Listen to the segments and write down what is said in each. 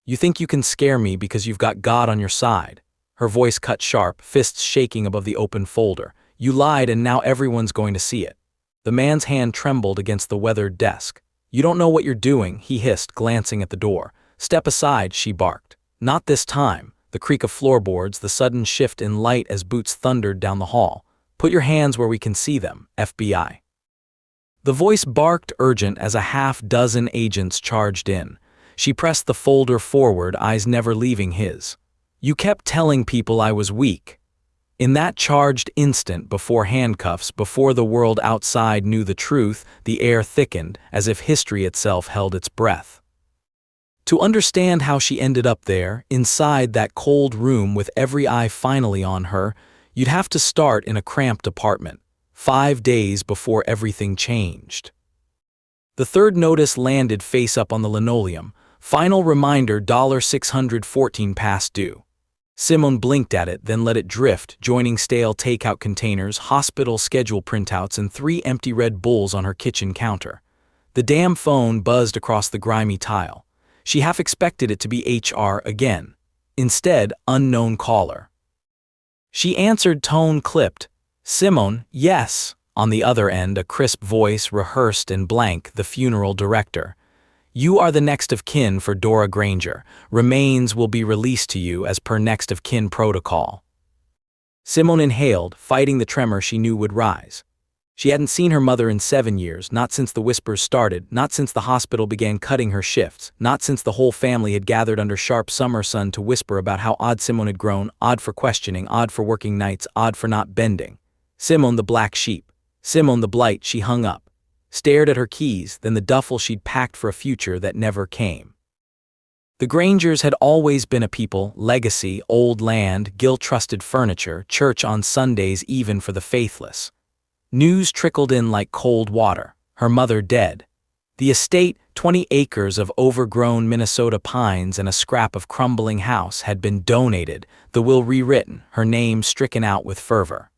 You think you can scare me because you've got God on your side." Her voice cut sharp, fists shaking above the open folder. "You lied and now everyone's going to see it." The man's hand trembled against the weathered desk. "You don't know what you're doing," he hissed, glancing at the door. "Step aside," she barked. "Not this time." The creak of floorboards, the sudden shift in light as boots thundered down the hall. "Put your hands where we can see them, FBI." The voice barked urgent as a half-dozen agents charged in. She pressed the folder forward, eyes never leaving his. "You kept telling people I was weak." In that charged instant, before handcuffs, before the world outside knew the truth, the air thickened, as if history itself held its breath. To understand how she ended up there, inside that cold room with every eye finally on her, you'd have to start in a cramped apartment, 5 days before everything changed. The third notice landed face up on the linoleum. Final reminder, $614 past due. Simone blinked at it, then let it drift, joining stale takeout containers, hospital schedule printouts, and 3 empty Red Bulls on her kitchen counter. The damn phone buzzed across the grimy tile. She half expected it to be HR again. Instead, unknown caller. She answered, tone clipped. "Simone, yes." On the other end, a crisp voice, rehearsed and blank, the funeral director. "You are the next of kin for Dora Granger. Remains will be released to you as per next of kin protocol." Simone inhaled, fighting the tremor she knew would rise. She hadn't seen her mother in 7 years, not since the whispers started, not since the hospital began cutting her shifts, not since the whole family had gathered under sharp summer sun to whisper about how odd Simone had grown, odd for questioning, odd for working nights, odd for not bending. Simone the black sheep. Simone the blight. She hung up, stared at her keys, then the duffel she'd packed for a future that never came. The Grangers had always been a people, legacy, old land, guilt-trusted furniture, church on Sundays even for the faithless. News trickled in like cold water. Her mother dead. The estate, 20 acres of overgrown Minnesota pines and a scrap of crumbling house, had been donated, the will rewritten, her name stricken out with fervor.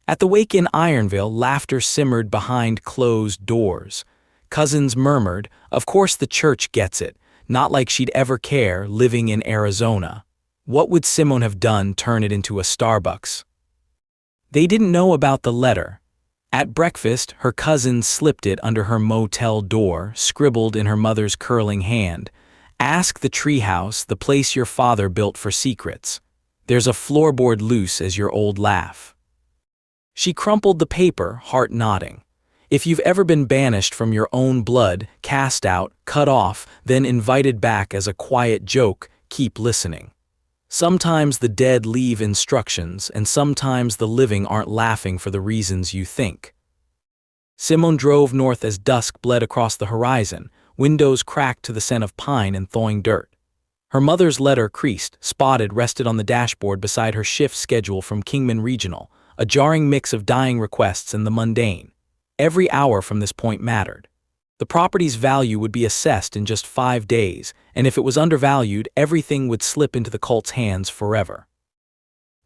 At the wake in Ironville, laughter simmered behind closed doors. Cousins murmured, "Of course the church gets it. Not like she'd ever care, living in Arizona. What would Simone have done, turn it into a Starbucks?" They didn't know about the letter. At breakfast, her cousins slipped it under her motel door, scribbled in her mother's curling hand. "Ask the treehouse, the place your father built for secrets. There's a floorboard loose as your old laugh." She crumpled the paper, heart nodding. If you've ever been banished from your own blood, cast out, cut off, then invited back as a quiet joke, keep listening. Sometimes the dead leave instructions, and sometimes the living aren't laughing for the reasons you think. Simone drove north as dusk bled across the horizon, windows cracked to the scent of pine and thawing dirt. Her mother's letter, creased, spotted, rested on the dashboard beside her shift schedule from Kingman Regional, a jarring mix of dying requests and the mundane. Every hour from this point mattered. The property's value would be assessed in just 5 days, and if it was undervalued, everything would slip into the cult's hands forever.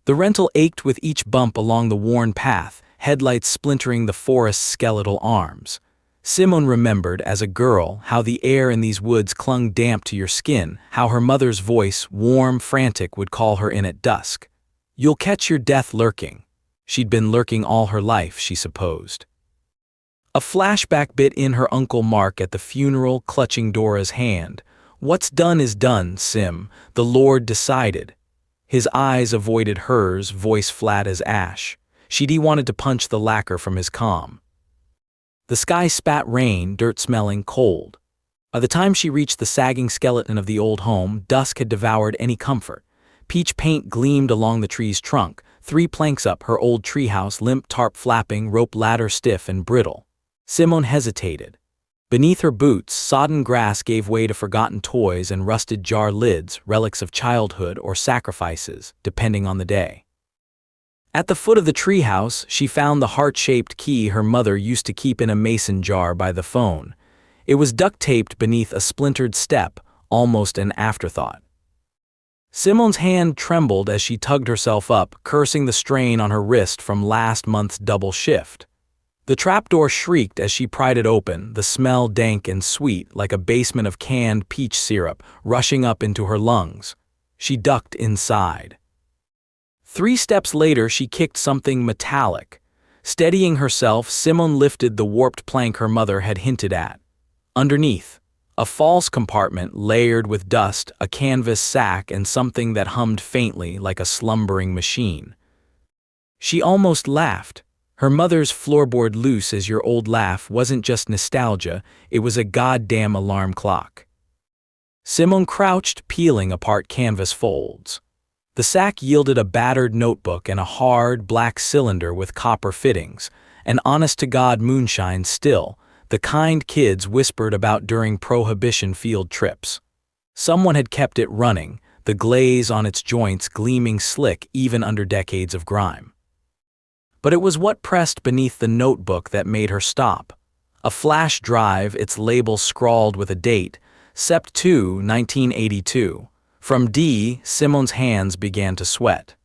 The rental ached with each bump along the worn path, headlights splintering the forest's skeletal arms. Simone remembered, as a girl, how the air in these woods clung damp to your skin, how her mother's voice, warm, frantic, would call her in at dusk. "You'll catch your death lurking." She'd been lurking all her life, she supposed. A flashback bit in her Uncle Mark at the funeral, clutching Dora's hand. "What's done is done, Sim. The Lord decided." His eyes avoided hers, voice flat as ash. She'd wanted to punch the lacquer from his calm. The sky spat rain, dirt-smelling, cold. By the time she reached the sagging skeleton of the old home, dusk had devoured any comfort. Peach paint gleamed along the tree's trunk, 3 planks up, her old treehouse, limp tarp flapping, rope ladder stiff and brittle. Simone hesitated. Beneath her boots, sodden grass gave way to forgotten toys and rusted jar lids, relics of childhood or sacrifices, depending on the day. At the foot of the treehouse, she found the heart-shaped key her mother used to keep in a mason jar by the phone. It was duct-taped beneath a splintered step, almost an afterthought. Simone's hand trembled as she tugged herself up, cursing the strain on her wrist from last month's double shift. The trapdoor shrieked as she pried it open, the smell dank and sweet like a basement of canned peach syrup rushing up into her lungs. She ducked inside. 3 steps later, she kicked something metallic. Steadying herself, Simone lifted the warped plank her mother had hinted at. Underneath, a false compartment layered with dust, a canvas sack, and something that hummed faintly like a slumbering machine. She almost laughed. Her mother's floorboard loose as your old laugh wasn't just nostalgia, it was a goddamn alarm clock. Simone crouched, peeling apart canvas folds. The sack yielded a battered notebook and a hard, black cylinder with copper fittings, an honest-to-God moonshine still, the kind kids whispered about during Prohibition field trips. Someone had kept it running, the glaze on its joints gleaming slick even under decades of grime. But it was what pressed beneath the notebook that made her stop. A flash drive, its label scrawled with a date, Sept. 2, 1982. From D, Simone's hands began to sweat.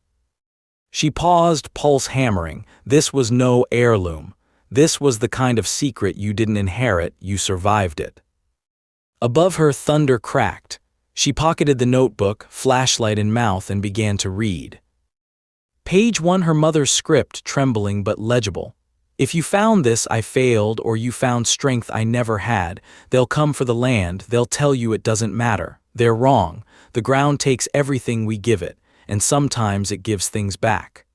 She paused, pulse hammering. This was no heirloom. This was the kind of secret you didn't inherit, you survived it. Above her, thunder cracked. She pocketed the notebook, flashlight in mouth, and began to read. Page 1, her mother's script, trembling but legible. If you found this, I failed, or you found strength I never had. They'll come for the land, they'll tell you it doesn't matter. They're wrong. The ground takes everything we give it, and sometimes it gives things back.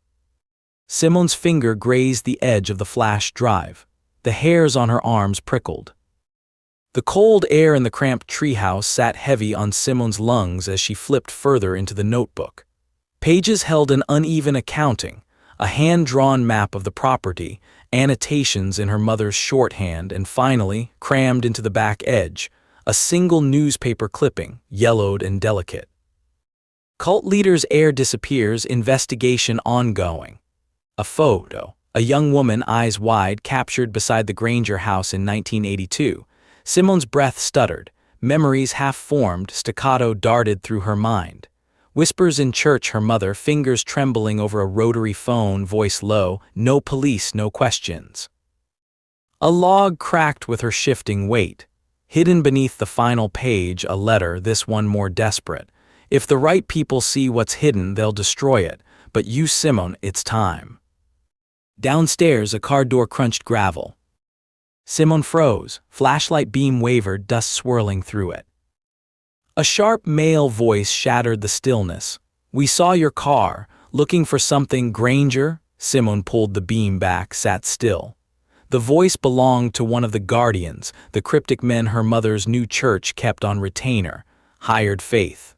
Simone's finger grazed the edge of the flash drive. The hairs on her arms prickled. The cold air in the cramped treehouse sat heavy on Simone's lungs as she flipped further into the notebook. Pages held an uneven accounting, a hand-drawn map of the property, annotations in her mother's shorthand, and finally, crammed into the back edge, a single newspaper clipping, yellowed and delicate. Cult leader's heir disappears, investigation ongoing. A photo, a young woman, eyes wide, captured beside the Granger house in 1982. Simone's breath stuttered, memories half-formed, staccato darted through her mind. Whispers in church, her mother, fingers trembling over a rotary phone, voice low, no police, no questions. A log cracked with her shifting weight. Hidden beneath the final page, a letter, this one more desperate. If the right people see what's hidden, they'll destroy it. But you, Simone, it's time. Downstairs, a car door crunched gravel. Simone froze, flashlight beam wavered, dust swirling through it. A sharp male voice shattered the stillness. We saw your car, looking for something. Granger? Simone pulled the beam back, sat still. The voice belonged to one of the guardians, the cryptic men her mother's new church kept on retainer, hired faith.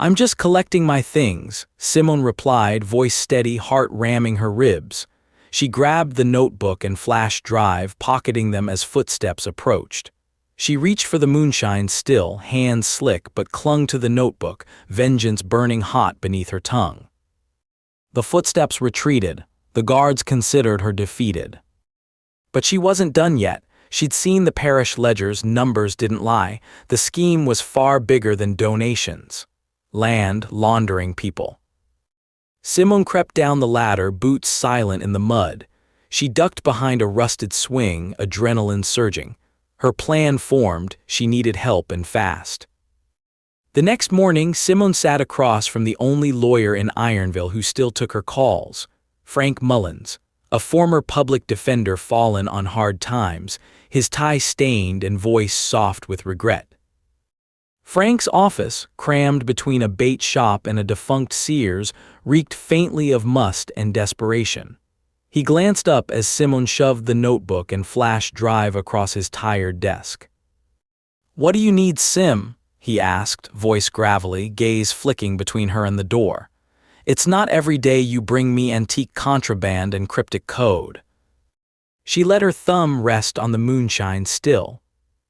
I'm just collecting my things, Simone replied, voice steady, heart ramming her ribs. She grabbed the notebook and flash drive, pocketing them as footsteps approached. She reached for the moonshine still, hands slick, but clung to the notebook, vengeance burning hot beneath her tongue. The footsteps retreated. The guards considered her defeated. But she wasn't done yet. She'd seen the parish ledgers, numbers didn't lie. The scheme was far bigger than donations. Land, laundering people. Simone crept down the ladder, boots silent in the mud. She ducked behind a rusted swing, adrenaline surging. Her plan formed, she needed help and fast. The next morning, Simone sat across from the only lawyer in Ironville who still took her calls, Frank Mullins, a former public defender fallen on hard times, his tie stained and voice soft with regret. Frank's office, crammed between a bait shop and a defunct Sears, reeked faintly of must and desperation. He glanced up as Simone shoved the notebook and flash drive across his tired desk. "What do you need, Sim?" he asked, voice gravelly, gaze flicking between her and the door. "It's not every day you bring me antique contraband and cryptic code." She let her thumb rest on the moonshine still.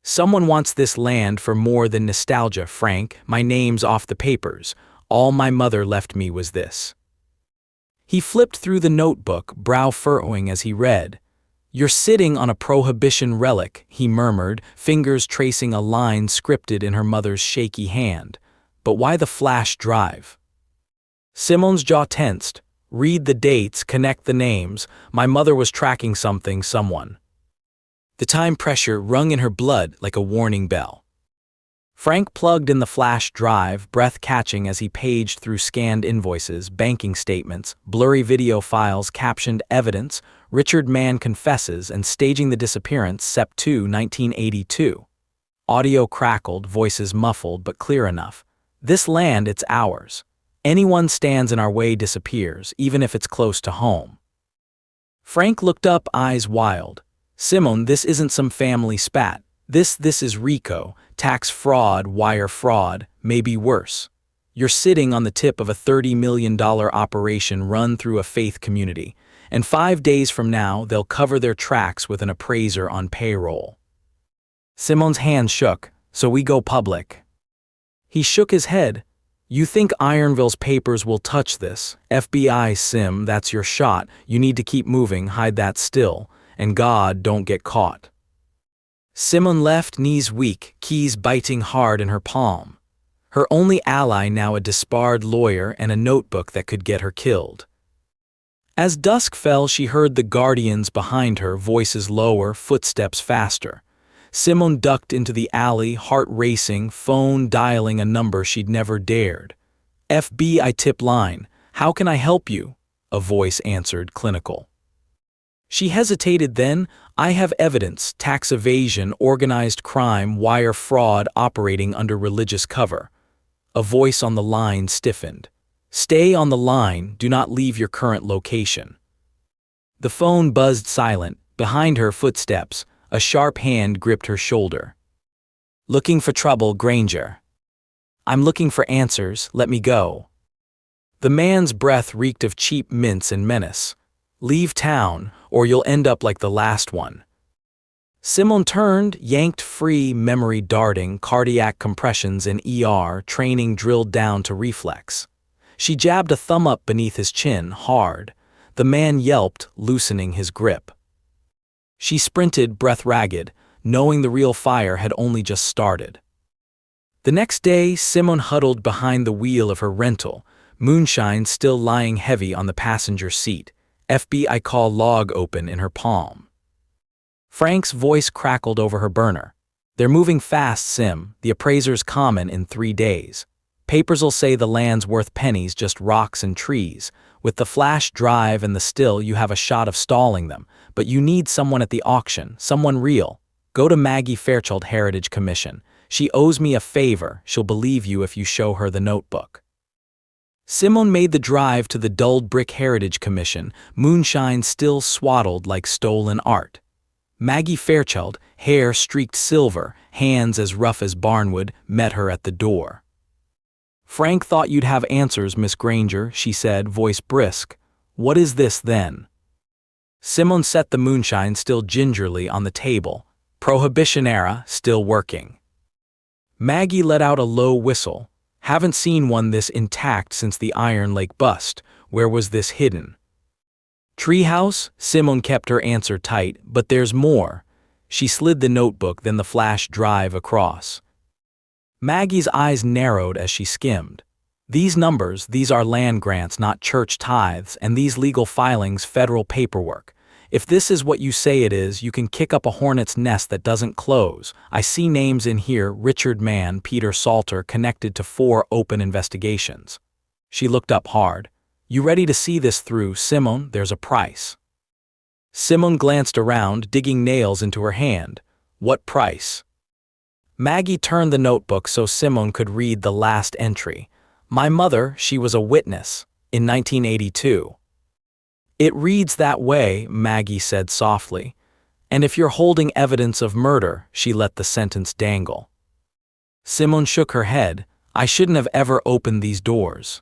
"Someone wants this land for more than nostalgia, Frank. My name's off the papers. All my mother left me was this." He flipped through the notebook, brow furrowing as he read. "You're sitting on a Prohibition relic," he murmured, fingers tracing a line scripted in her mother's shaky hand. "But why the flash drive?" Simone's jaw tensed. Read the dates, connect the names. My mother was tracking something, someone. The time pressure rung in her blood like a warning bell. Frank plugged in the flash drive, breath catching as he paged through scanned invoices, banking statements, blurry video files captioned evidence, Richard Mann confesses, and staging the disappearance, Sep. 2, 1982. Audio crackled, voices muffled but clear enough. This land, it's ours. Anyone stands in our way disappears, even if it's close to home. Frank looked up, eyes wild. Simone, this isn't some family spat. This is RICO, tax fraud, wire fraud, maybe worse. You're sitting on the tip of a $30 million operation run through a faith community, and 5 days from now they'll cover their tracks with an appraiser on payroll. Simone's hand shook. So we go public. He shook his head. You think Ironville's papers will touch this? FBI, Sim, that's your shot. You need to keep moving, hide that still, and God, don't get caught. Simone left, knees weak, keys biting hard in her palm. Her only ally now a disbarred lawyer and a notebook that could get her killed. As dusk fell, she heard the guardians behind her, voices lower, footsteps faster. Simone ducked into the alley, heart racing, phone dialing a number she'd never dared. FBI tip line, how can I help you? A voice answered, clinical. She hesitated then. I have evidence, tax evasion, organized crime, wire fraud operating under religious cover. A voice on the line stiffened. Stay on the line, do not leave your current location. The phone buzzed silent. Behind her, footsteps. A sharp hand gripped her shoulder. Looking for trouble, Granger. I'm looking for answers, let me go. The man's breath reeked of cheap mints and menace. Leave town, or you'll end up like the last one. Simone turned, yanked free, memory darting, cardiac compressions in ER, training drilled down to reflex. She jabbed a thumb up beneath his chin, hard. The man yelped, loosening his grip. She sprinted, breath ragged, knowing the real fire had only just started. The next day, Simone huddled behind the wheel of her rental, moonshine still lying heavy on the passenger seat. FBI call log open in her palm. Frank's voice crackled over her burner. They're moving fast, Sim. The appraiser's common in 3 days. Papers'll say the land's worth pennies, just rocks and trees. With the flash drive and the still, you have a shot of stalling them. But you need someone at the auction, someone real. Go to Maggie Fairchild Heritage Commission. She owes me a favor. She'll believe you if you show her the notebook. Simone made the drive to the dulled brick Heritage Commission, moonshine still swaddled like stolen art. Maggie Fairchild, hair streaked silver, hands as rough as barnwood, met her at the door. Frank thought you'd have answers, Miss Granger, she said, voice brisk. What is this, then? Simone set the moonshine still gingerly on the table. Prohibition era, still working. Maggie let out a low whistle. Haven't seen one this intact since the Iron Lake bust. Where was this hidden? Treehouse? Simone kept her answer tight, but there's more. She slid the notebook, then the flash drive across. Maggie's eyes narrowed as she skimmed. These numbers, these are land grants, not church tithes, and these legal filings, federal paperwork. If this is what you say it is, you can kick up a hornet's nest that doesn't close. I see names in here, Richard Mann, Peter Salter, connected to 4 open investigations. She looked up hard. You ready to see this through, Simone? There's a price. Simone glanced around, digging nails into her hand. What price? Maggie turned the notebook so Simone could read the last entry. My mother, she was a witness, in 1982. It reads that way, Maggie said softly. And if you're holding evidence of murder, she let the sentence dangle. Simone shook her head. I shouldn't have ever opened these doors.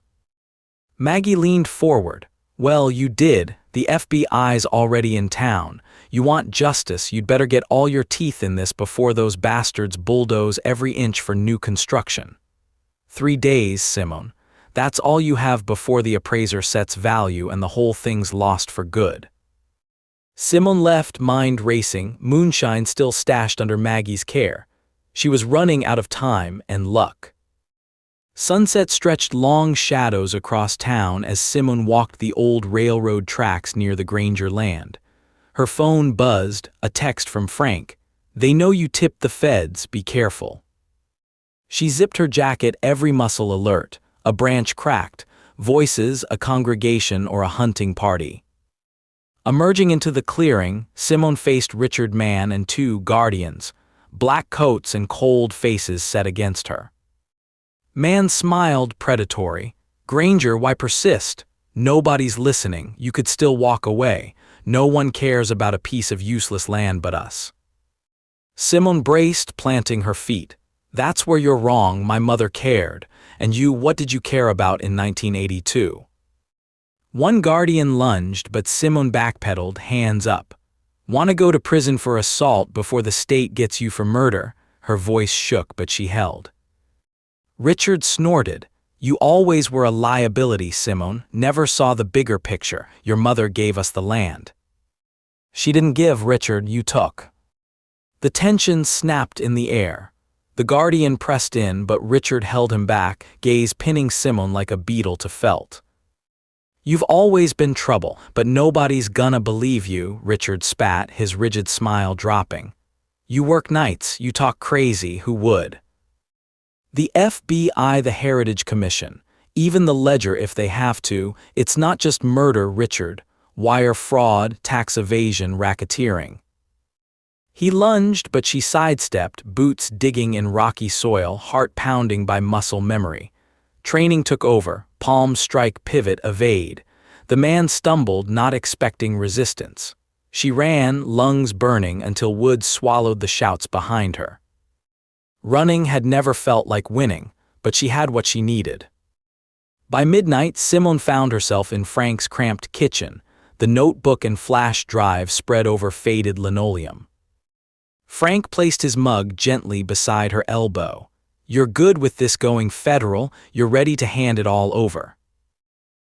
Maggie leaned forward. Well, you did. The FBI's already in town. You want justice, you'd better get all your teeth in this before those bastards bulldoze every inch for new construction. 3 days, Simone. That's all you have before the appraiser sets value and the whole thing's lost for good. Simone left, mind racing, moonshine still stashed under Maggie's care. She was running out of time and luck. Sunset stretched long shadows across town as Simone walked the old railroad tracks near the Granger land. Her phone buzzed, a text from Frank. "They know you tipped the feds, be careful." She zipped her jacket, every muscle alert. A branch cracked. Voices, a congregation or a hunting party. Emerging into the clearing, Simone faced Richard Mann and two guardians, black coats and cold faces set against her. Mann smiled, predatory. "Granger, why persist? Nobody's listening. You could still walk away. No one cares about a piece of useless land but us." Simone braced, planting her feet. "That's where you're wrong. My mother cared. And you, what did you care about in 1982? One guardian lunged, but Simone backpedaled, hands up. "Want to go to prison for assault before the state gets you for murder?" Her voice shook, but she held. Richard snorted. "You always were a liability, Simone. Never saw the bigger picture. Your mother gave us the land." "She didn't give, Richard, you took." The tension snapped in the air. The guardian pressed in, but Richard held him back, gaze pinning Simone like a beetle to felt. "You've always been trouble, but nobody's gonna believe you," Richard spat, his rigid smile dropping. "You work nights, you talk crazy, who would?" "The FBI, the Heritage Commission, even the Ledger if they have to. It's not just murder, Richard. Wire fraud, tax evasion, racketeering." He lunged, but she sidestepped, boots digging in rocky soil, heart pounding by muscle memory. Training took over, palm strike, pivot, evade. The man stumbled, not expecting resistance. She ran, lungs burning, until wood swallowed the shouts behind her. Running had never felt like winning, but she had what she needed. By midnight, Simone found herself in Frank's cramped kitchen, the notebook and flash drive spread over faded linoleum. Frank placed his mug gently beside her elbow. "You're good with this going federal, you're ready to hand it all over."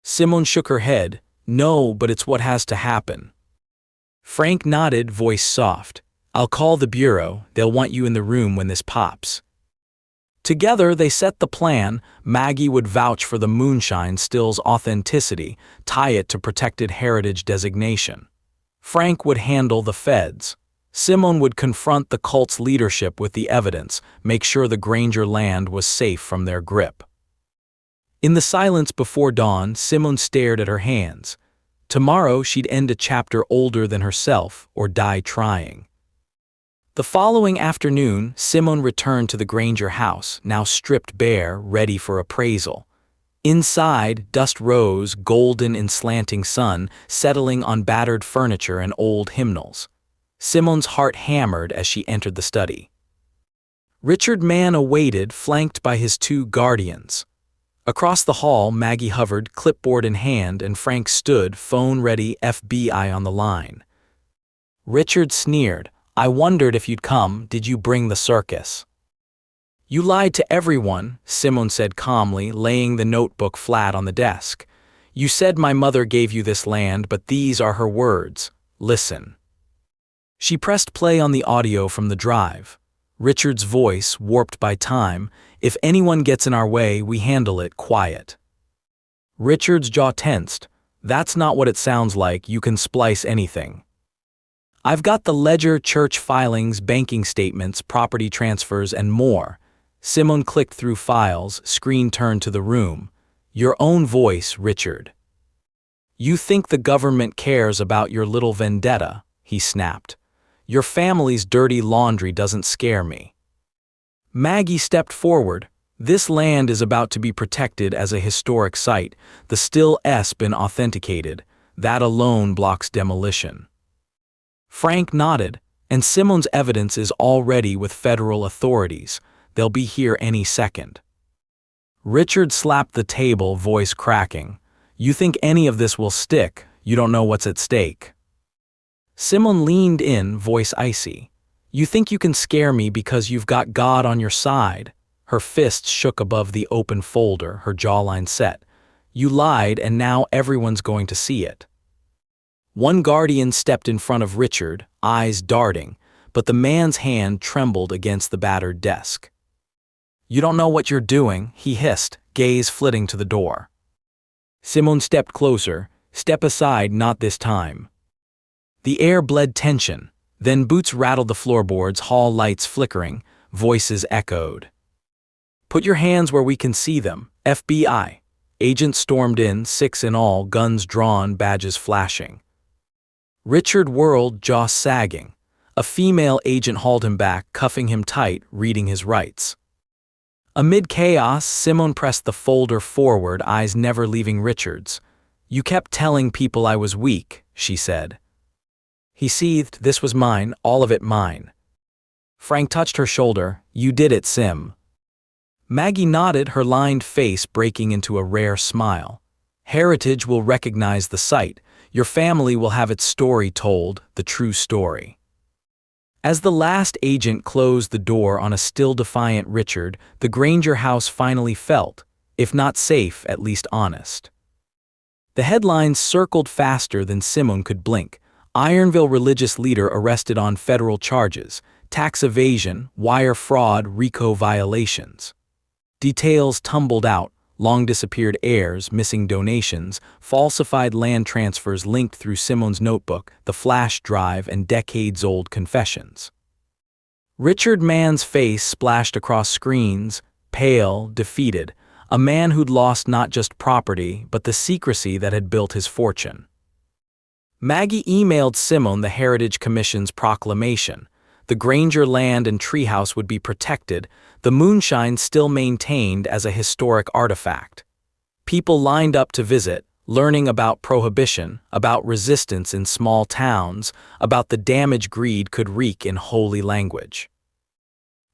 Simone shook her head. "No, but it's what has to happen." Frank nodded, voice soft. "I'll call the bureau, they'll want you in the room when this pops." Together they set the plan. Maggie would vouch for the moonshine still's authenticity, tie it to protected heritage designation. Frank would handle the feds. Simone would confront the cult's leadership with the evidence, make sure the Granger land was safe from their grip. In the silence before dawn, Simone stared at her hands. Tomorrow she'd end a chapter older than herself, or die trying. The following afternoon, Simone returned to the Granger house, now stripped bare, ready for appraisal. Inside, dust rose, golden in slanting sun, settling on battered furniture and old hymnals. Simone's heart hammered as she entered the study. Richard Mann awaited, flanked by his two guardians. Across the hall, Maggie hovered, clipboard in hand, and Frank stood, phone ready, FBI on the line. Richard sneered. "I wondered if you'd come. Did you bring the circus?" "You lied to everyone," Simone said calmly, laying the notebook flat on the desk. "You said my mother gave you this land, but these are her words. Listen." She pressed play on the audio from the drive. Richard's voice, warped by time. "If anyone gets in our way, we handle it quiet." Richard's jaw tensed. "That's not what it sounds like. You can splice anything." "I've got the ledger, church filings, banking statements, property transfers, and more." Simone clicked through files, screen turned to the room. "Your own voice, Richard." "You think the government cares about your little vendetta?" he snapped. "Your family's dirty laundry doesn't scare me." Maggie stepped forward. "This land is about to be protected as a historic site. The still S been authenticated. That alone blocks demolition." Frank nodded. "And Simone's evidence is already with federal authorities. They'll be here any second." Richard slapped the table, voice cracking. "You think any of this will stick? You don't know what's at stake." Simone leaned in, voice icy. "You think you can scare me because you've got God on your side?" Her fists shook above the open folder, her jawline set. "You lied, and now everyone's going to see it." One guardian stepped in front of Richard, eyes darting, but the man's hand trembled against the battered desk. You don't know what you're doing, he hissed, gaze flitting to the door. Simone stepped closer. Step aside, not this time. The air bled tension. Then boots rattled the floorboards, hall lights flickering, voices echoed. Put your hands where we can see them, FBI. Agents stormed in, 6 in all, guns drawn, badges flashing. Richard whirled, jaw sagging. A female agent hauled him back, cuffing him tight, reading his rights. Amid chaos, Simone pressed the folder forward, eyes never leaving Richard's. You kept telling people I was weak, she said. He seethed, this was mine, all of it mine. Frank touched her shoulder, you did it, Sim. Maggie nodded, her lined face breaking into a rare smile. Heritage will recognize the site. Your family will have its story told, the true story. As the last agent closed the door on a still defiant Richard, the Granger house finally felt, if not safe, at least honest. The headlines circled faster than Simone could blink. Ironville religious leader arrested on federal charges, tax evasion, wire fraud, RICO violations. Details tumbled out, long disappeared heirs, missing donations, falsified land transfers linked through Simone's notebook, the flash drive, and decades-old confessions. Richard Mann's face splashed across screens, pale, defeated, a man who'd lost not just property, but the secrecy that had built his fortune. Maggie emailed Simone the Heritage Commission's proclamation. The Granger land and treehouse would be protected, the moonshine still maintained as a historic artifact. People lined up to visit, learning about prohibition, about resistance in small towns, about the damage greed could wreak in holy language.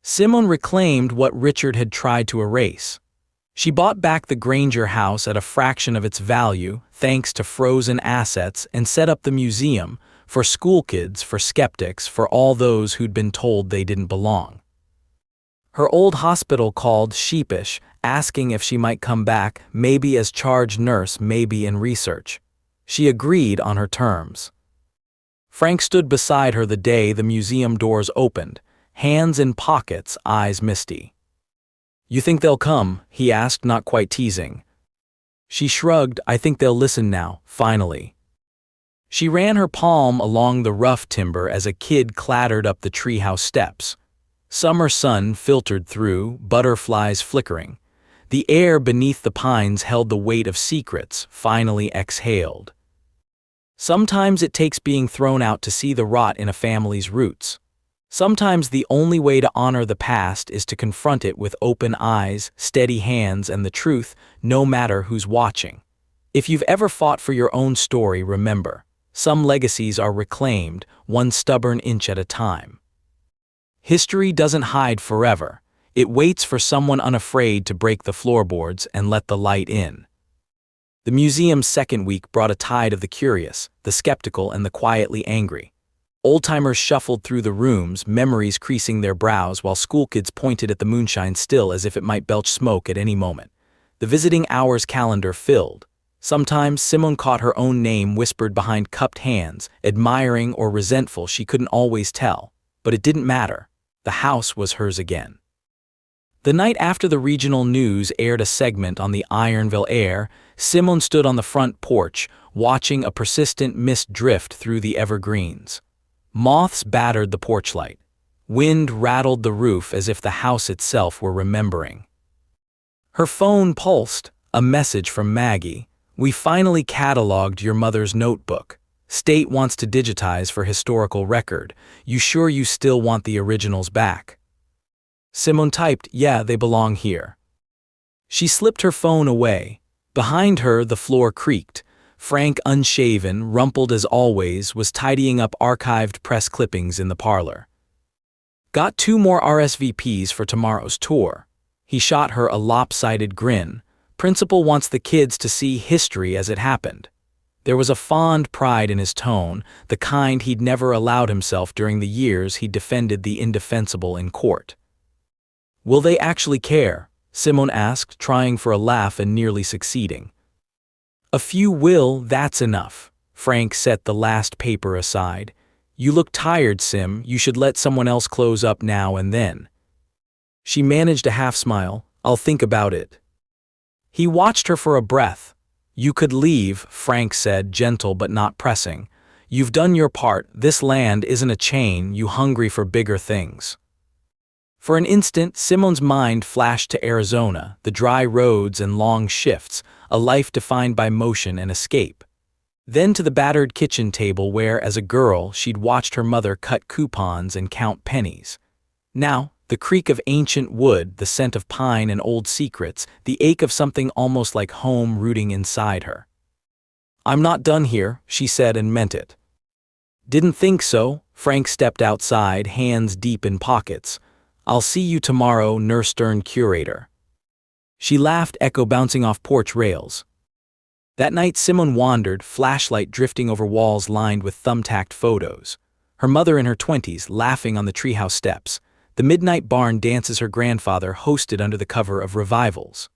Simone reclaimed what Richard had tried to erase. She bought back the Granger house at a fraction of its value, thanks to frozen assets, and set up the museum, for school kids, for skeptics, for all those who'd been told they didn't belong. Her old hospital called, sheepish, asking if she might come back, maybe as charge nurse, maybe in research. She agreed on her terms. Frank stood beside her the day the museum doors opened, hands in pockets, eyes misty. You think they'll come? He asked, not quite teasing. She shrugged, I think they'll listen now, finally. She ran her palm along the rough timber as a kid clattered up the treehouse steps. Summer sun filtered through, butterflies flickering. The air beneath the pines held the weight of secrets, finally exhaled. Sometimes it takes being thrown out to see the rot in a family's roots. Sometimes the only way to honor the past is to confront it with open eyes, steady hands, and the truth, no matter who's watching. If you've ever fought for your own story, remember, some legacies are reclaimed, one stubborn inch at a time. History doesn't hide forever. It waits for someone unafraid to break the floorboards and let the light in. The museum's second week brought a tide of the curious, the skeptical, and the quietly angry. Old-timers shuffled through the rooms, memories creasing their brows, while school kids pointed at the moonshine still as if it might belch smoke at any moment. The visiting hours calendar filled. Sometimes Simone caught her own name whispered behind cupped hands, admiring or resentful, she couldn't always tell. But it didn't matter. The house was hers again. The night after the regional news aired a segment on the Ironville air, Simone stood on the front porch, watching a persistent mist drift through the evergreens. Moths battered the porch light. Wind rattled the roof as if the house itself were remembering. Her phone pulsed, a message from Maggie. We finally cataloged your mother's notebook. State wants to digitize for historical record. You sure you still want the originals back? Simone typed, yeah, they belong here. She slipped her phone away. Behind her, the floor creaked. Frank, unshaven, rumpled as always, was tidying up archived press clippings in the parlor. Got 2 more RSVPs for tomorrow's tour. He shot her a lopsided grin. Principal wants the kids to see history as it happened. There was a fond pride in his tone, the kind he'd never allowed himself during the years he defended the indefensible in court. Will they actually care? Simone asked, trying for a laugh and nearly succeeding. A few will, that's enough. Frank set the last paper aside. You look tired, Sim. You should let someone else close up now and then. She managed a half-smile. "I'll think about it." He watched her for a breath. "You could leave," Frank said, gentle but not pressing. "You've done your part. This land isn't a chain, you hungry for bigger things." For an instant, Simone's mind flashed to Arizona, the dry roads and long shifts, a life defined by motion and escape. Then to the battered kitchen table where, as a girl, she'd watched her mother cut coupons and count pennies. Now, the creak of ancient wood, the scent of pine and old secrets, the ache of something almost like home rooting inside her. "I'm not done here," she said and meant it. "Didn't think so." Frank stepped outside, hands deep in pockets. "I'll see you tomorrow, Nurse Stern curator." She laughed, echo bouncing off porch rails. That night Simone wandered, flashlight drifting over walls lined with thumbtacked photos. Her mother in her 20s, laughing on the treehouse steps. The midnight barn dances her grandfather hosted under the cover of revivals.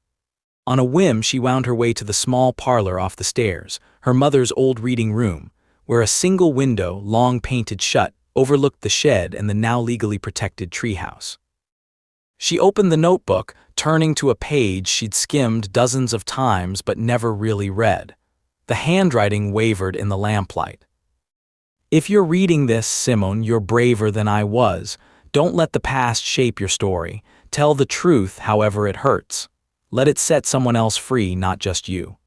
On a whim she wound her way to the small parlor off the stairs, her mother's old reading room, where a single window, long painted shut, overlooked the shed and the now legally protected treehouse. She opened the notebook, turning to a page she'd skimmed dozens of times but never really read. The handwriting wavered in the lamplight. "If you're reading this, Simone, you're braver than I was. Don't let the past shape your story. Tell the truth, however it hurts. Let it set someone else free, not just you."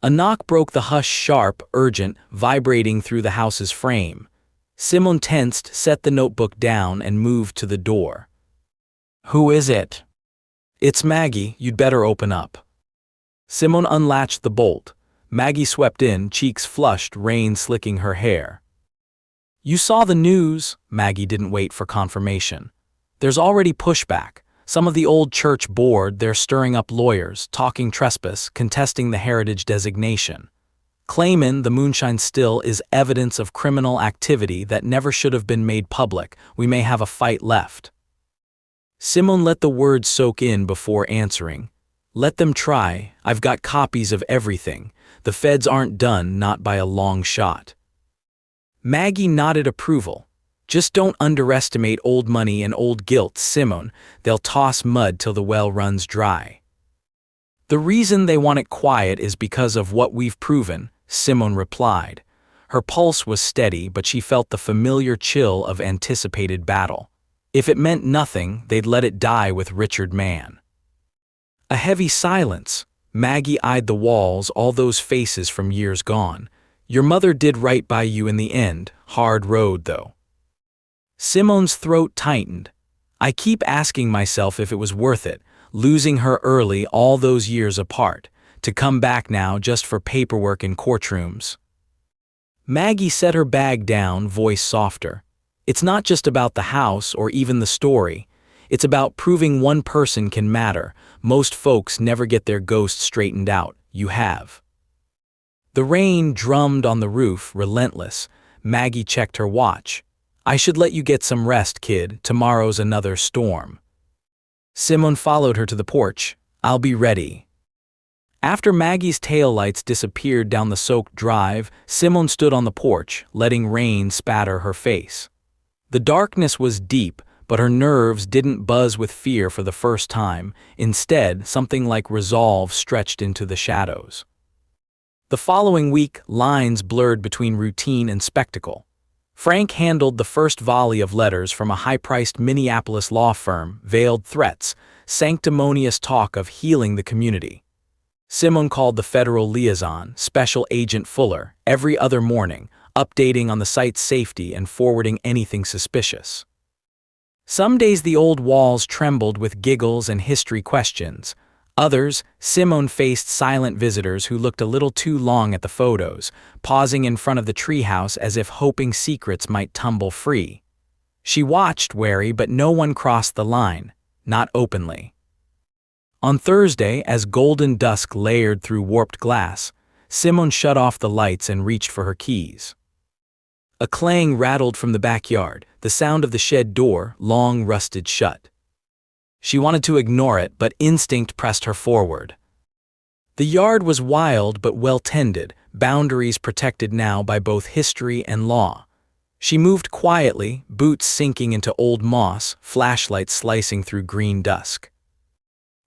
A knock broke the hush, sharp, urgent, vibrating through the house's frame. Simone tensed, set the notebook down, and moved to the door. "Who is it?" "It's Maggie, you'd better open up." Simone unlatched the bolt. Maggie swept in, cheeks flushed, rain slicking her hair. "You saw the news." Maggie didn't wait for confirmation. "There's already pushback. Some of the old church board, they're stirring up lawyers, talking trespass, contesting the heritage designation. Claimin' the moonshine still is evidence of criminal activity that never should have been made public. We may have a fight left." Simone let the words soak in before answering. "Let them try. I've got copies of everything. The feds aren't done, not by a long shot." Maggie nodded approval. "Just don't underestimate old money and old guilt, Simone. They'll toss mud till the well runs dry." "The reason they want it quiet is because of what we've proven," Simone replied. Her pulse was steady, but she felt the familiar chill of anticipated battle. If it meant nothing, they'd let it die with Richard Mann. A heavy silence. Maggie eyed the walls, all those faces from years gone. "Your mother did right by you in the end. Hard road, though." Simone's throat tightened. "I keep asking myself if it was worth it, losing her early, all those years apart, to come back now just for paperwork in courtrooms." Maggie set her bag down, voice softer. "It's not just about the house or even the story. It's about proving one person can matter. Most folks never get their ghost straightened out. You have." The rain drummed on the roof, relentless. Maggie checked her watch. "I should let you get some rest, kid. Tomorrow's another storm." Simone followed her to the porch. "I'll be ready." After Maggie's taillights disappeared down the soaked drive, Simone stood on the porch, letting rain spatter her face. The darkness was deep, but her nerves didn't buzz with fear for the first time. Instead, something like resolve stretched into the shadows. The following week, lines blurred between routine and spectacle. Frank handled the first volley of letters from a high-priced Minneapolis law firm, veiled threats, sanctimonious talk of healing the community. Simone called the federal liaison, Special Agent Fuller, every other morning, updating on the site's safety and forwarding anything suspicious. Some days the old walls trembled with giggles and history questions. Others, Simone faced silent visitors who looked a little too long at the photos, pausing in front of the treehouse as if hoping secrets might tumble free. She watched, wary, but no one crossed the line, not openly. On Thursday, as golden dusk layered through warped glass, Simone shut off the lights and reached for her keys. A clang rattled from the backyard, the sound of the shed door, long rusted shut. She wanted to ignore it, but instinct pressed her forward. The yard was wild but well tended, boundaries protected now by both history and law. She moved quietly, boots sinking into old moss, flashlight slicing through green dusk.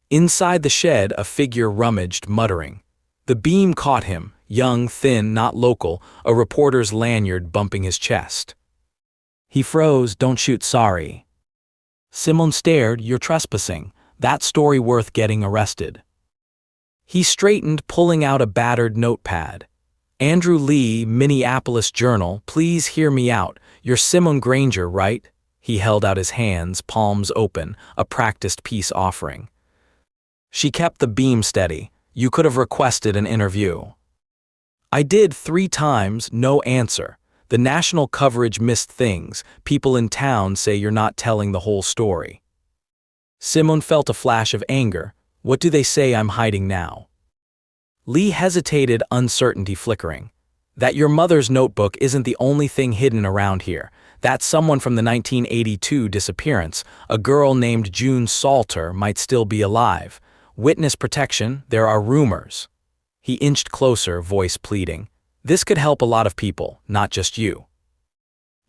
Inside the shed, a figure rummaged, muttering. The beam caught him, young, thin, not local, a reporter's lanyard bumping his chest. He froze. "Don't shoot, sorry." Simon stared. "You're trespassing. That story worth getting arrested." He straightened, pulling out a battered notepad. "Andrew Lee, Minneapolis Journal, please hear me out. You're Simon Granger, right?" He held out his hands, palms open, a practiced peace offering. She kept the beam steady. "You could have requested an interview." "I did 3 times, no answer. The national coverage missed things. People in town say you're not telling the whole story." Simon felt a flash of anger. "What do they say I'm hiding now?" Lee hesitated, uncertainty flickering. "That your mother's notebook isn't the only thing hidden around here. That someone from the 1982 disappearance, a girl named June Salter, might still be alive. Witness protection, there are rumors." He inched closer, voice pleading. "This could help a lot of people, not just you."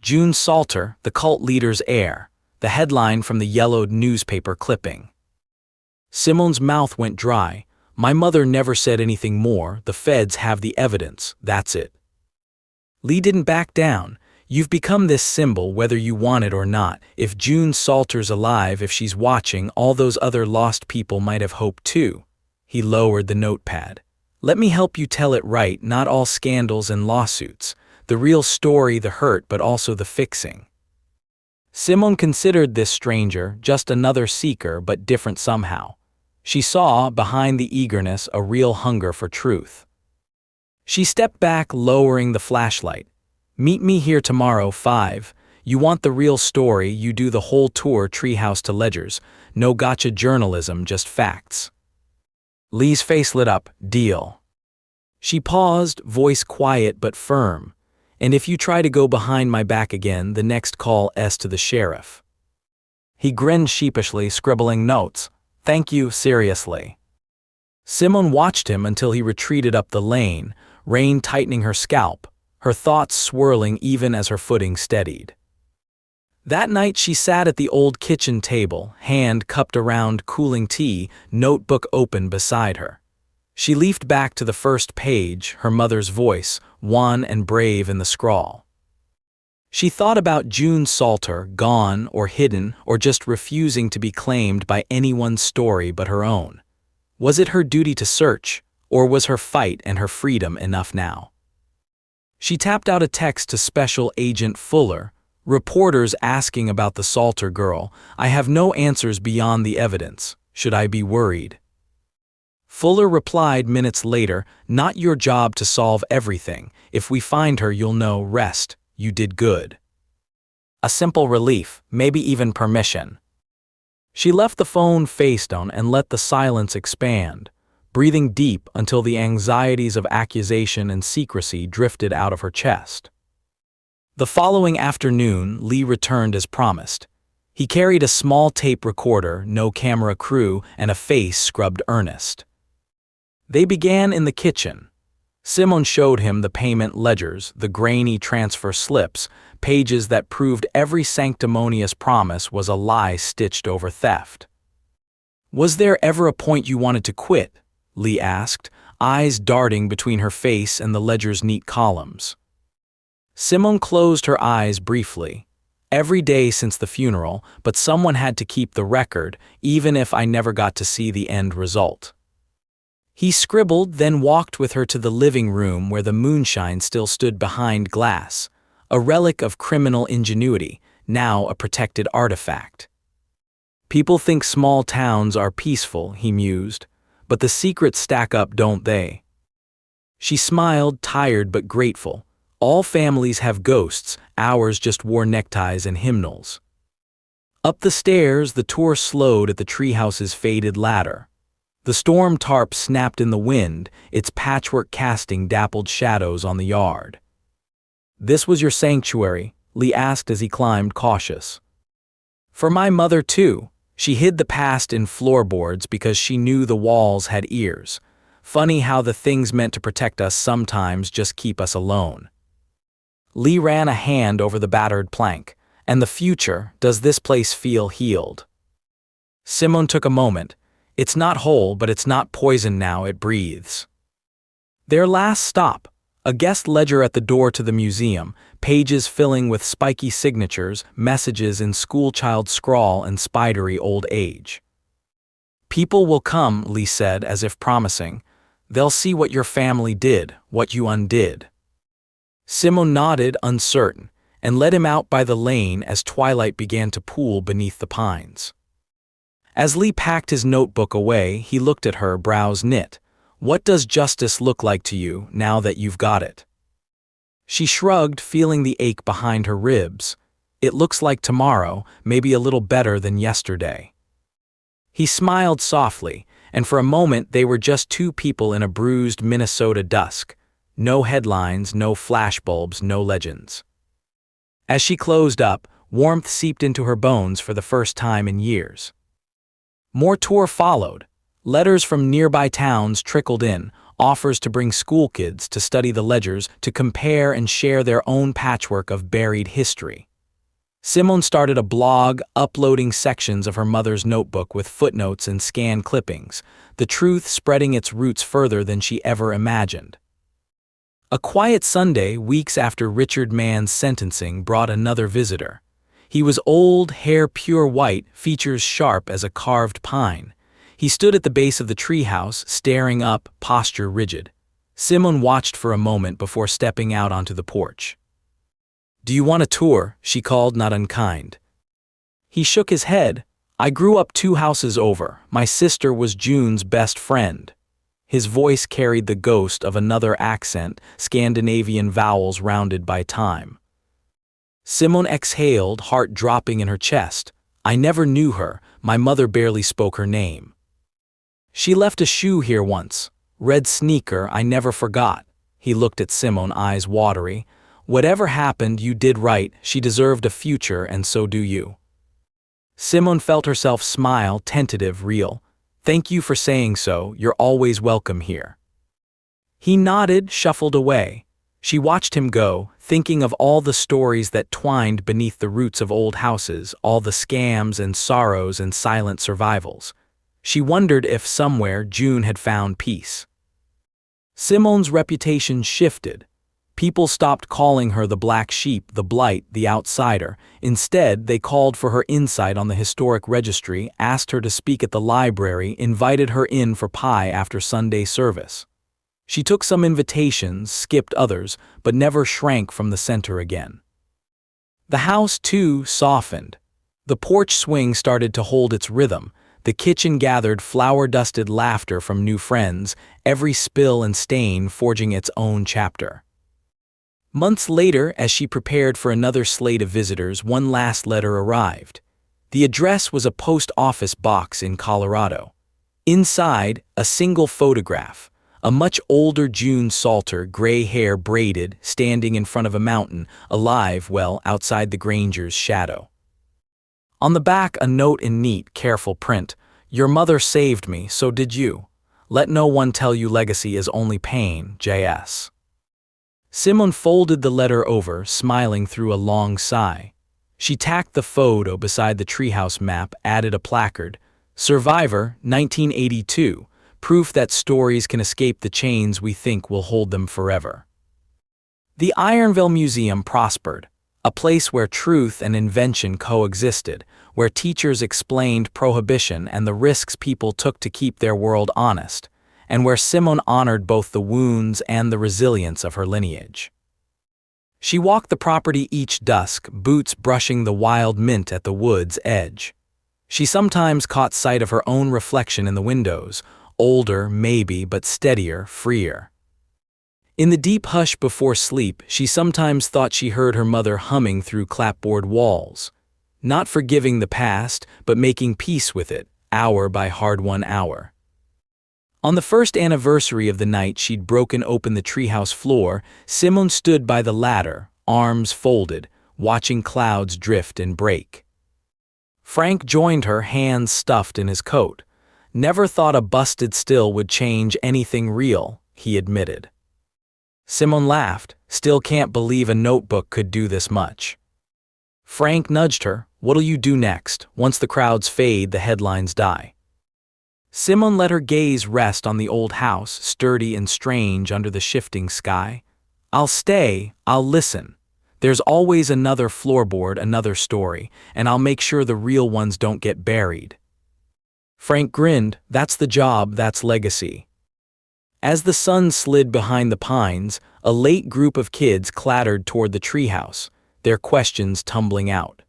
June Salter, the cult leader's heir, the headline from the yellowed newspaper clipping. Simon's mouth went dry. "My mother never said anything more. The feds have the evidence, that's it." Lee didn't back down. "You've become this symbol whether you want it or not. If June Salter's alive, if she's watching, all those other lost people might have hope too." He lowered the notepad. "Let me help you tell it right, not all scandals and lawsuits. The real story, the hurt, but also the fixing." Simone considered this stranger, just another seeker, but different somehow. She saw, behind the eagerness, a real hunger for truth. She stepped back, lowering the flashlight. "Meet me here tomorrow, 5. You want the real story, you do the whole tour, treehouse to ledgers. No gotcha journalism, just facts." Lee's face lit up. "Deal." She paused, voice quiet but firm. "And if you try to go behind my back again, the next call is to the sheriff." He grinned sheepishly, scribbling notes. "Thank you, seriously." Simone watched him until he retreated up the lane, rain tightening her scalp, her thoughts swirling even as her footing steadied. That night she sat at the old kitchen table, hand cupped around cooling tea, notebook open beside her. She leafed back to the first page, her mother's voice, wan and brave in the scrawl. She thought about June Salter, gone or hidden or just refusing to be claimed by anyone's story but her own. Was it her duty to search, or was her fight and her freedom enough now? She tapped out a text to Special Agent Fuller. "Reporters asking about the Salter girl. I have no answers beyond the evidence. Should I be worried?" Fuller replied minutes later, "Not your job to solve everything. If we find her, you'll know. Rest. You did good." A simple relief, maybe even permission. She left the phone face down and let the silence expand, breathing deep until the anxieties of accusation and secrecy drifted out of her chest. The following afternoon, Lee returned as promised. He carried a small tape recorder, no camera crew, and a face scrubbed earnest. They began in the kitchen. Simone showed him the payment ledgers, the grainy transfer slips, pages that proved every sanctimonious promise was a lie stitched over theft. "Was there ever a point you wanted to quit?" Lee asked, eyes darting between her face and the ledger's neat columns. Simone closed her eyes briefly. "Every day since the funeral, but someone had to keep the record, even if I never got to see the end result." He scribbled, then walked with her to the living room where the moonshine still stood behind glass, a relic of criminal ingenuity, now a protected artifact. "People think small towns are peaceful," he mused, "but the secrets stack up, don't they?" She smiled, tired but grateful. "All families have ghosts, ours just wore neckties and hymnals." Up the stairs, the tour slowed at the treehouse's faded ladder. The storm tarp snapped in the wind, its patchwork casting dappled shadows on the yard. "This was your sanctuary?" Lee asked as he climbed, cautious. "For my mother, too. She hid the past in floorboards because she knew the walls had ears. Funny how the things meant to protect us sometimes just keep us alone." Lee ran a hand over the battered plank. And the future, does this place feel healed? Simone took a moment. It's not whole, but it's not poisoned now, it breathes. Their last stop, a guest ledger at the door to the museum, pages filling with spiky signatures, messages in schoolchild scrawl and spidery old age. People will come, Lee said, as if promising. They'll see what your family did, what you undid. Simone nodded, uncertain, and led him out by the lane as twilight began to pool beneath the pines. As Lee packed his notebook away, he looked at her, brows knit. What does justice look like to you now that you've got it? She shrugged, feeling the ache behind her ribs. It looks like tomorrow, maybe a little better than yesterday. He smiled softly, and for a moment they were just two people in a bruised Minnesota dusk. No headlines, no flashbulbs, no legends. As she closed up, warmth seeped into her bones for the first time in years. More tour followed. Letters from nearby towns trickled in, offers to bring school kids to study the ledgers, to compare and share their own patchwork of buried history. Simone started a blog, uploading sections of her mother's notebook with footnotes and scanned clippings, the truth spreading its roots further than she ever imagined. A quiet Sunday, weeks after Richard Mann's sentencing, brought another visitor. He was old, hair pure white, features sharp as a carved pine. He stood at the base of the treehouse, staring up, posture rigid. Simone watched for a moment before stepping out onto the porch. "Do you want a tour?" she called, not unkind. He shook his head. "I grew up 2 houses over. My sister was June's best friend." His voice carried the ghost of another accent, Scandinavian vowels rounded by time. Simone exhaled, heart dropping in her chest. "I never knew her. My mother barely spoke her name. She left a shoe here once. Red sneaker, I never forgot." He looked at Simone, eyes watery. "Whatever happened, you did right. She deserved a future, and so do you." Simone felt herself smile, tentative, real. "Thank you for saying so. You're always welcome here." He nodded, shuffled away. She watched him go, thinking of all the stories that twined beneath the roots of old houses, all the scams and sorrows and silent survivals. She wondered if somewhere June had found peace. Simone's reputation shifted. People stopped calling her the black sheep, the blight, the outsider. Instead, they called for her insight on the historic registry, asked her to speak at the library, invited her in for pie after Sunday service. She took some invitations, skipped others, but never shrank from the center again. The house, too, softened. The porch swing started to hold its rhythm. The kitchen gathered flour-dusted laughter from new friends, every spill and stain forging its own chapter. Months later, as she prepared for another slate of visitors, one last letter arrived. The address was a post office box in Colorado. Inside, a single photograph. A much older June Salter, gray hair braided, standing in front of a mountain, alive, well, outside the Granger's shadow. On the back, a note in neat, careful print. "Your mother saved me, so did you. Let no one tell you legacy is only pain, J.S." Simone folded the letter over, smiling through a long sigh. She tacked the photo beside the treehouse map, added a placard. "Survivor, 1982, proof that stories can escape the chains we think will hold them forever." The Ironville Museum prospered, a place where truth and invention coexisted, where teachers explained prohibition and the risks people took to keep their world honest, and where Simone honored both the wounds and the resilience of her lineage. She walked the property each dusk, boots brushing the wild mint at the wood's edge. She sometimes caught sight of her own reflection in the windows, older, maybe, but steadier, freer. In the deep hush before sleep, she sometimes thought she heard her mother humming through clapboard walls, not forgiving the past, but making peace with it, hour by hard-won hour. On the first anniversary of the night she'd broken open the treehouse floor, Simone stood by the ladder, arms folded, watching clouds drift and break. Frank joined her, hands stuffed in his coat. "Never thought a busted still would change anything real," he admitted. Simone laughed, still can't believe a notebook could do this much. Frank nudged her. What'll you do next? Once the crowds fade, the headlines die. Simone let her gaze rest on the old house, sturdy and strange under the shifting sky. I'll stay, I'll listen. There's always another floorboard, another story, and I'll make sure the real ones don't get buried. Frank grinned. That's the job, that's legacy. As the sun slid behind the pines, a late group of kids clattered toward the treehouse, their questions tumbling out.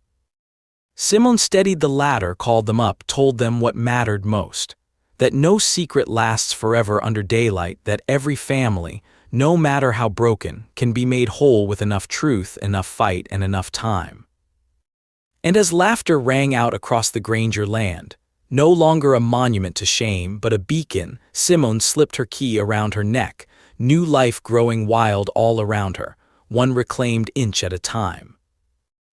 Simone steadied the ladder, called them up, told them what mattered most. That no secret lasts forever under daylight, that every family, no matter how broken, can be made whole with enough truth, enough fight, and enough time. And as laughter rang out across the Granger land, no longer a monument to shame, but a beacon, Simone slipped her key around her neck, new life growing wild all around her, one reclaimed inch at a time.